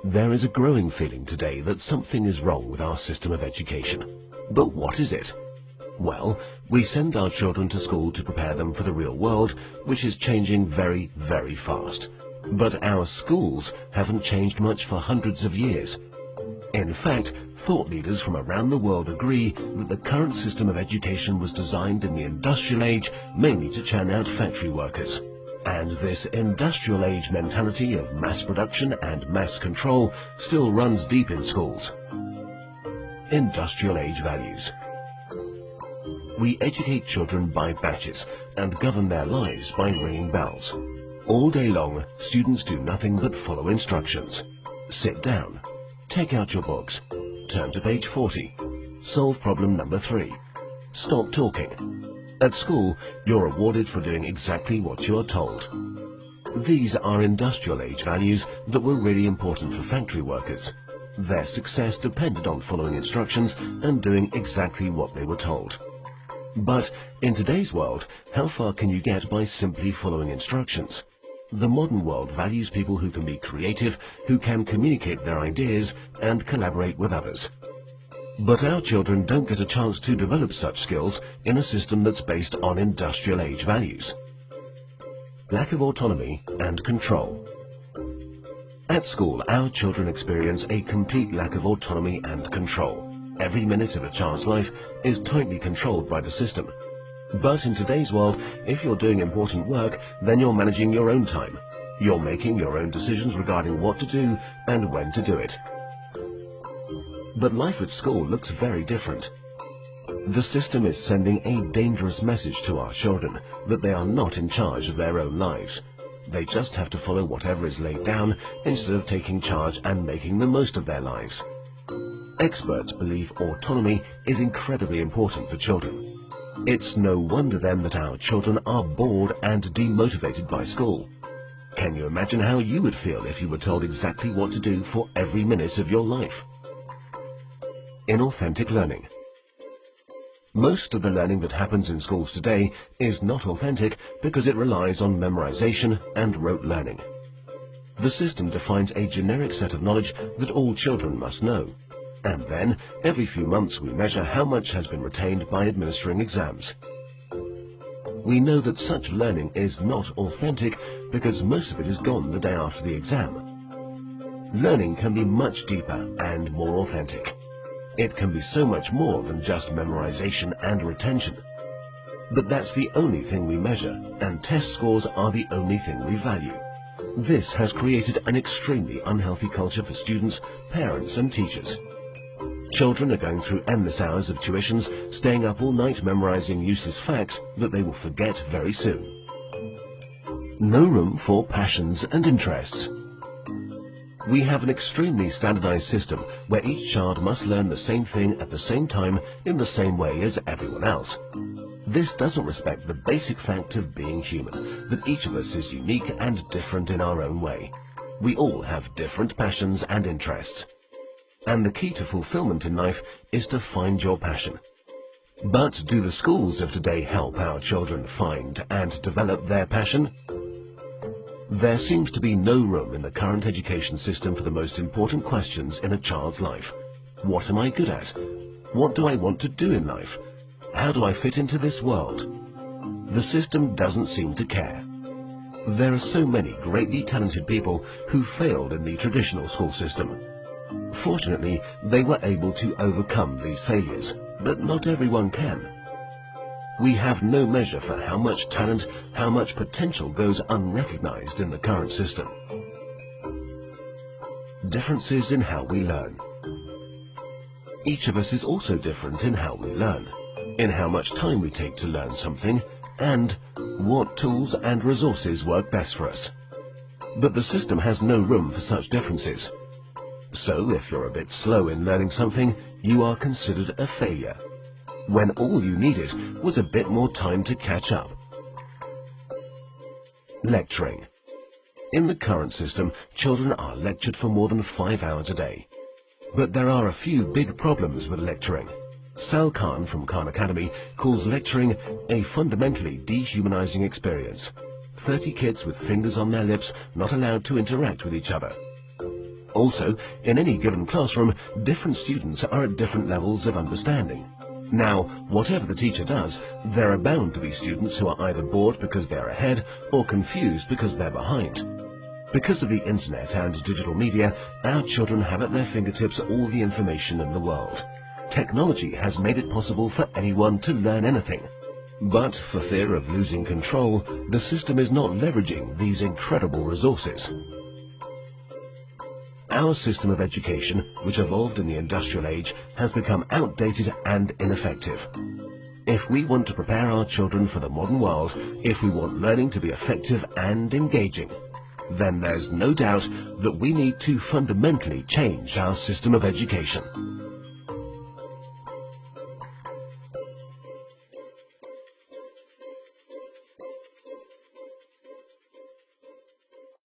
There is a growing feeling today that something is wrong with our system of education. But what is it? Well, we send our children to school to prepare them for the real world, which is changing very, very fast. But our schools haven't changed much for hundreds of years. In fact, thought leaders from around the world agree that the current system of education was designed in the industrial age mainly to churn out factory workers. And this industrial age mentality of mass production and mass control still runs deep in schools. Industrial age values. We educate children by batches and govern their lives by ringing bells. All day long, students do nothing but follow instructions. Sit down. Take out your books. Turn to page 40. Solve problem number 3. Stop talking. At school, you're rewarded for doing exactly what you're told. These are industrial age values that were really important for factory workers. Their success depended on following instructions and doing exactly what they were told. But in today's world, how far can you get by simply following instructions? The modern world values people who can be creative, who can communicate their ideas and collaborate with others. But our children don't get a chance to develop such skills in a system that's based on industrial age values. Lack of autonomy and control. At school, our children experience a complete lack of autonomy and control. Every minute of a child's life is tightly controlled by the system. But in today's world, if you're doing important work, then you're managing your own time. You're making your own decisions regarding what to do and when to do it. But life at school looks very different. The system is sending a dangerous message to our children that they are not in charge of their own lives. They just have to follow whatever is laid down instead of taking charge and making the most of their lives. Experts believe autonomy is incredibly important for children. It's no wonder then that our children are bored and demotivated by school. Can you imagine how you would feel if you were told exactly what to do for every minute of your life? Inauthentic learning. Most of the learning that happens in schools today is not authentic because it relies on memorization and rote learning. The system defines a generic set of knowledge that all children must know. And then, every few months we measure how much has been retained by administering exams. We know that such learning is not authentic because most of it is gone the day after the exam. Learning can be much deeper and more authentic. It can be so much more than just memorization and retention. But that's the only thing we measure, and test scores are the only thing we value. This has created an extremely unhealthy culture for students, parents and teachers. Children are going through endless hours of tuitions, staying up all night memorizing useless facts that they will forget very soon. No room for passions and interests. We have an extremely standardized system where each child must learn the same thing at the same time in the same way as everyone else. This doesn't respect the basic fact of being human, that each of us is unique and different in our own way. We all have different passions and interests. And the key to fulfillment in life is to find your passion. But do the schools of today help our children find and develop their passion? There seems to be no room in the current education system for the most important questions in a child's life. What am I good at? What do I want to do in life? How do I fit into this world? The system doesn't seem to care. There are so many greatly talented people who failed in the traditional school system. Fortunately, they were able to overcome these failures, but not everyone can. We have no measure for how much talent, how much potential goes unrecognized in the current system. Differences in how we learn. Each of us is also different in how we learn, in how much time we take to learn something, and what tools and resources work best for us. But the system has no room for such differences. So if you're a bit slow in learning something, you are considered a failure, when all you needed was a bit more time to catch up. Lecturing. In the current system, children are lectured for more than 5 hours a day. But there are a few big problems with lecturing. Sal Khan from Khan Academy calls lecturing a fundamentally dehumanizing experience. 30 kids with fingers on their lips, not allowed to interact with each other. Also, in any given classroom, different students are at different levels of understanding. Now, whatever the teacher does, there are bound to be students who are either bored because they're ahead or confused because they're behind. Because of the internet and digital media, our children have at their fingertips all the information in the world. Technology has made it possible for anyone to learn anything. But for fear of losing control, the system is not leveraging these incredible resources. Our system of education, which evolved in the industrial age, has become outdated and ineffective. If we want to prepare our children for the modern world, if we want learning to be effective and engaging, then there's no doubt that we need to fundamentally change our system of education.